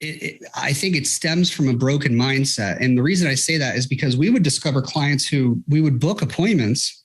I think it stems from a broken mindset. And the reason I say that is because we would discover clients who we would book appointments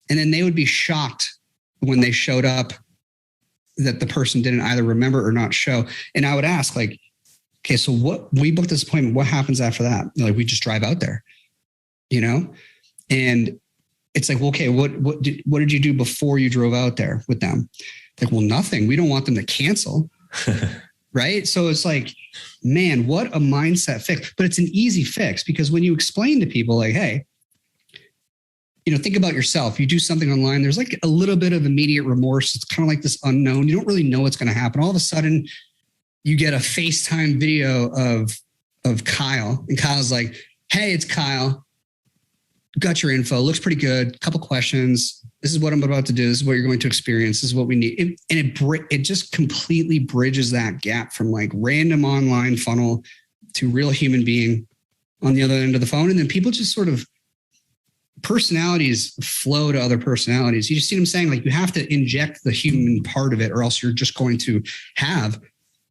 and then they would be shocked when they showed up that the person didn't either remember or not show. And I would ask like, okay, so what, we booked this appointment, what happens after that? Like, we just drive out there, you know? And it's like, well, okay, what did you do before you drove out there with them? Like, well, nothing. We don't want them to cancel. Right. So it's like, man, what a mindset fix. But it's an easy fix because when you explain to people like, hey, you know, think about yourself. You do something online. There's like a little bit of immediate remorse. It's kind of like this unknown. You don't really know what's going to happen. All of a sudden you get a FaceTime video of Kyle, and Kyle's like, hey, it's Kyle. Got your info. Looks pretty good. Couple questions. This is what I'm about to do. This is what you're going to experience. This is what we need. It just completely bridges that gap from like random online funnel to real human being on the other end of the phone. And then people just sort of, personalities flow to other personalities. You just see them saying like, you have to inject the human part of it or else you're just going to have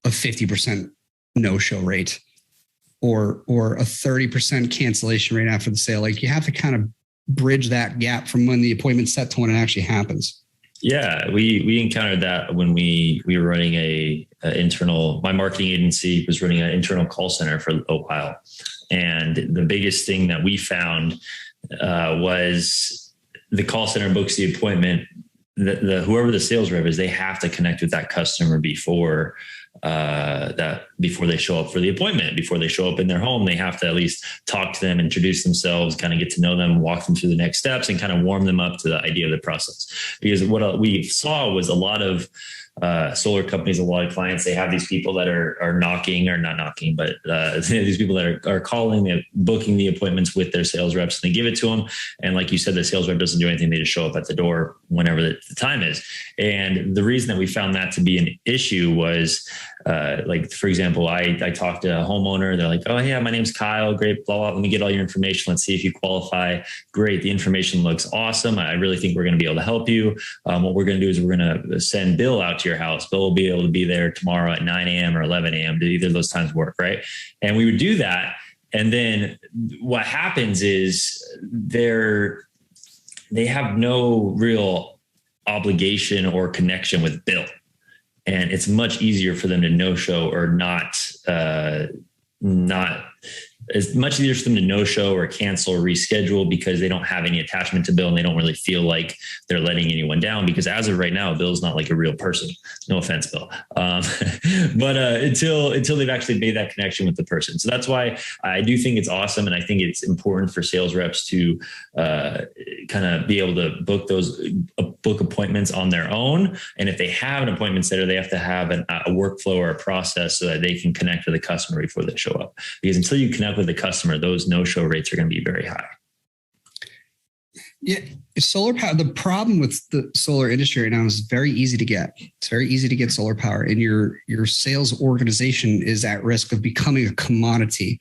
a 50% no-show rate or a 30% cancellation rate after the sale. Like, you have to kind of bridge that gap from when the appointment's set to when it actually happens. Yeah, we encountered that when we were running my marketing agency was running an internal call center for a while. And the biggest thing that we found was the call center books the appointment. Whoever the sales rep is, they have to connect with that customer before they show up for the appointment. Before they show up in their home, they have to at least talk to them, introduce themselves, kind of get to know them, walk them through the next steps, and kind of warm them up to the idea of the process. Because what we saw was a lot of solar companies, a lot of clients, they have these people that are knocking, or not knocking, but these people that are calling, they're booking the appointments with their sales reps, and they give it to them. And like you said, the sales rep doesn't do anything. They just show up at the door whenever the time is. And the reason that we found that to be an issue was like, for example, I talked to a homeowner. They're like, oh yeah, my name's Kyle. Great. Blah, blah. Let me get all your information. Let's see if you qualify. Great. The information looks awesome. I really think we're going to be able to help you. What we're going to do is we're going to send Bill out to your house. Bill will be able to be there tomorrow at 9 a.m. or 11 a.m. Do either of those times work? Right. And we would do that. And then what happens is they have no real obligation or connection with Bill. And it's much easier for them to no-show or not it's much easier for them to no-show or cancel or reschedule because they don't have any attachment to Bill and they don't really feel like they're letting anyone down, because as of right now, Bill's not like a real person. No offense, Bill. But until they've actually made that connection with the person. So that's why I do think it's awesome. And I think it's important for sales reps to kind of be able to book appointments on their own. And if they have an appointment setter, they have to have a workflow or a process so that they can connect with the customer before they show up. Because until you connect with the customer, those no-show rates are going to be very high. Yeah, solar power. The problem with the solar industry right now is very easy to get. It's very easy to get solar power, and your sales organization is at risk of becoming a commodity.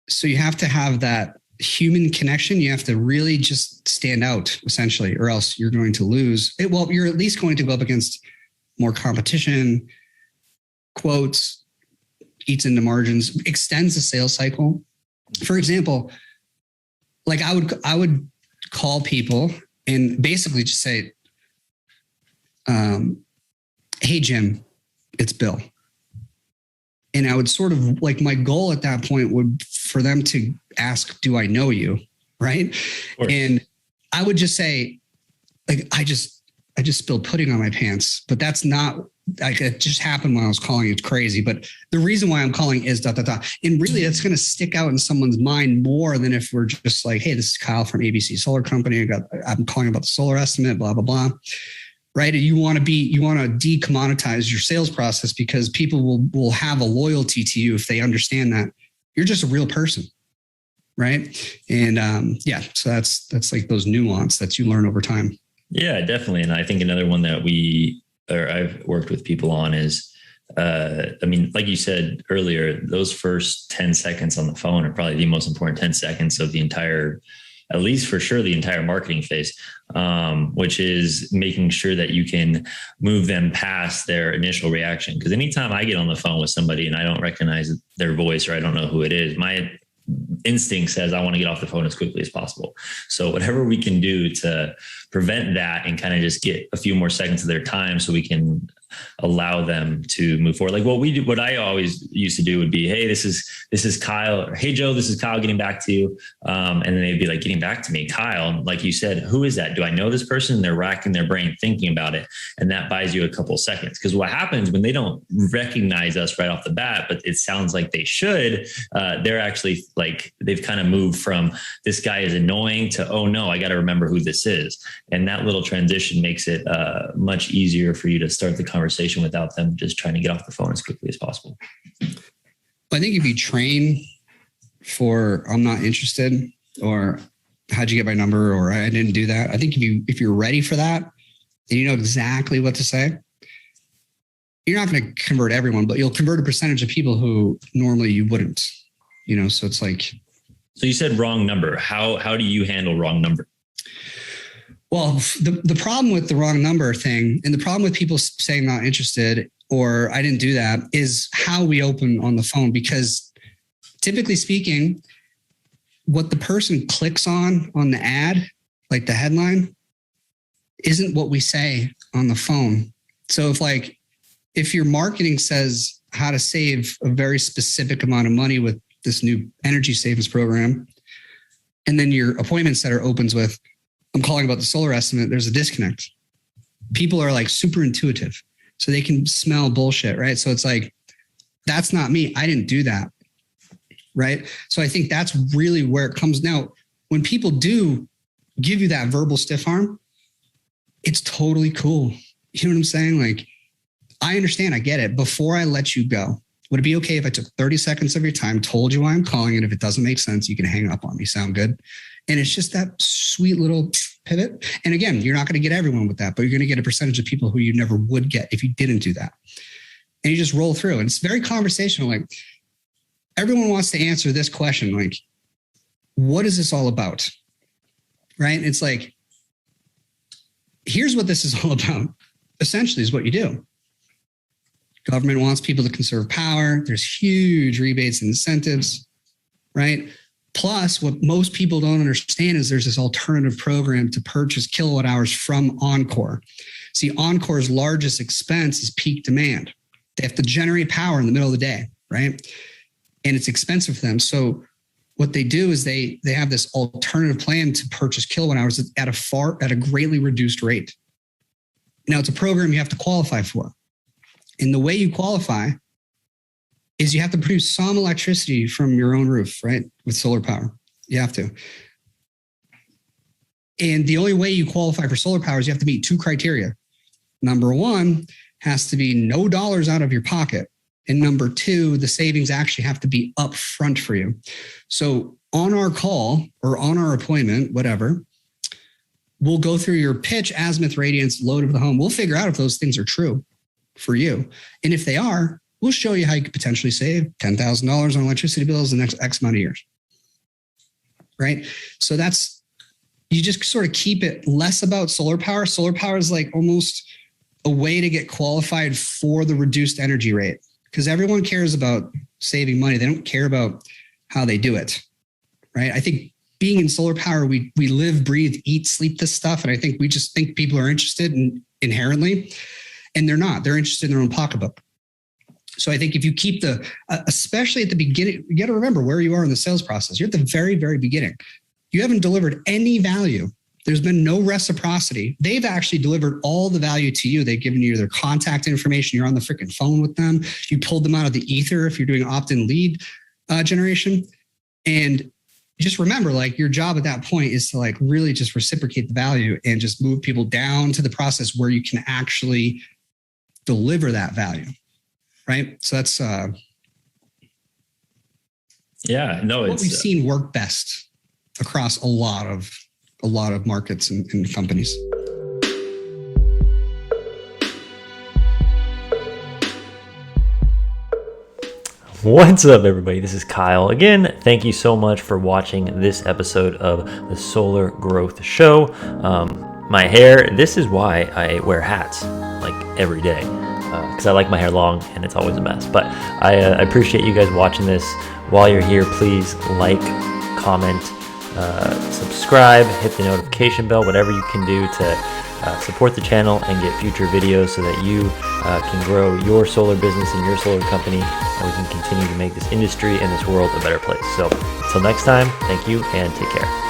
So you have to have that human connection. You have to really just stand out, essentially, or else you're going to lose. Well, you're at least going to go up against more competition, quotes, eats into margins, extends the sales cycle. For example, like I would call people and basically just say, hey, Jim, it's Bill. And I would sort of like, my goal at that point would for them to ask, do I know you? Right. And I would just say, like, I just spilled pudding on my pants, but that's not like, it just happened when I was calling. It's crazy. But the reason why I'm calling is ... And really that's going to stick out in someone's mind more than if we're just like, hey, this is Kyle from ABC Solar Company. I'm calling about the solar estimate, blah, blah, blah. Right. And you want to decommoditize your sales process because people will have a loyalty to you if they understand that you're just a real person. Right. And so that's like those nuance that you learn over time. Yeah, definitely. And I think another one that I've worked with people on is, like you said earlier, those first 10 seconds on the phone are probably the most important 10 seconds of the entire at least for sure the entire marketing phase, which is making sure that you can move them past their initial reaction. Because anytime I get on the phone with somebody and I don't recognize their voice or I don't know who it is, my instinct says I want to get off the phone as quickly as possible. So whatever we can do to prevent that and kind of just get a few more seconds of their time so we can allow them to move forward. Like what I always used to do would be, hey, this is Kyle, or hey, Joe, this is Kyle getting back to you. And then they'd be like, getting back to me, Kyle, like you said, who is that? Do I know this person? And they're racking their brain thinking about it. And that buys you a couple of seconds. Because what happens when they don't recognize us right off the bat, but it sounds like they should, they're actually like, they've kind of moved from this guy is annoying to, oh no, I got to remember who this is. And that little transition makes it much easier for you to start the conversation without them just trying to get off the phone as quickly as possible. I think if you train for I'm not interested, or how'd you get my number, or I didn't do that, I think if you're ready for that and you know exactly what to say, you're not going to convert everyone, but you'll convert a percentage of people who normally you wouldn't. So it's like. So you said wrong number. How do you handle wrong number? Well, the problem with the wrong number thing, and the problem with people saying not interested or I didn't do that, is how we open on the phone. Because typically speaking, what the person clicks on the ad, like the headline, isn't what we say on the phone. So if your marketing says how to save a very specific amount of money with this new energy savings program, and then your appointment setter opens with, I'm calling about the solar estimate, there's a disconnect. People are like super intuitive, so they can smell bullshit, right? So it's like, that's not me. I didn't do that, right? So I think that's really where it comes. Now, when people do give you that verbal stiff arm, it's totally cool. You know what I'm saying? Like, I understand, I get it. Before I let you go, would it be okay if I took 30 seconds of your time, told you why I'm calling, and if it doesn't make sense, you can hang up on me? Sound good? And it's just that sweet little pivot. And again, you're not going to get everyone with that, but you're going to get a percentage of people who you never would get if you didn't do that. And you just roll through. And it's very conversational. Like, everyone wants to answer this question. Like, what is this all about? Right? And it's like, here's what this is all about. Essentially is what you do. Government wants people to conserve power. There's huge rebates and incentives, right? Plus, what most people don't understand is there's this alternative program to purchase kilowatt hours from Encore. See, Encore's largest expense is peak demand. They have to generate power in the middle of the day, right? And it's expensive for them. So what they do is they have this alternative plan to purchase kilowatt hours at a greatly reduced rate. Now, it's a program you have to qualify for. And the way you qualify is you have to produce some electricity from your own roof, right? With solar power. You have to. And the only way you qualify for solar power is you have to meet two criteria. Number one has to be no dollars out of your pocket. And number two, the savings actually have to be upfront for you. So on our call or on our appointment, whatever, we'll go through your pitch, azimuth, radiance, load of the home. We'll figure out if those things are true for you. And if they are, we'll show you how you could potentially save $10,000 on electricity bills in the next X amount of years. Right? So you just sort of keep it less about solar power. Solar power is like almost a way to get qualified for the reduced energy rate, because everyone cares about saving money. They don't care about how they do it. Right? I think being in solar power, we live, breathe, eat, sleep this stuff. And I think we just think people are interested inherently, and they're not. They're interested in their own pocketbook. So I think if you keep especially at the beginning, you got to remember where you are in the sales process. You're at the very, very beginning. You haven't delivered any value. There's been no reciprocity. They've actually delivered all the value to you. They've given you their contact information. You're on the freaking phone with them. You pulled them out of the ether if you're doing opt-in lead generation. And just remember, like, your job at that point is to like really just reciprocate the value and just move people down to the process where you can actually deliver that value. Right. So that's what we've seen work best across a lot of markets and companies. What's up, everybody? This is Kyle. Again, thank you so much for watching this episode of the Solar Growth Show. My hair, this is why I wear hats like every day, because I like my hair long and it's always a mess. But I appreciate you guys watching this. While you're here, please like, comment, subscribe, hit the notification bell, whatever you can do to support the channel and get future videos so that you can grow your solar business and your solar company, and we can continue to make this industry and this world a better place. So until next time, thank you and take care.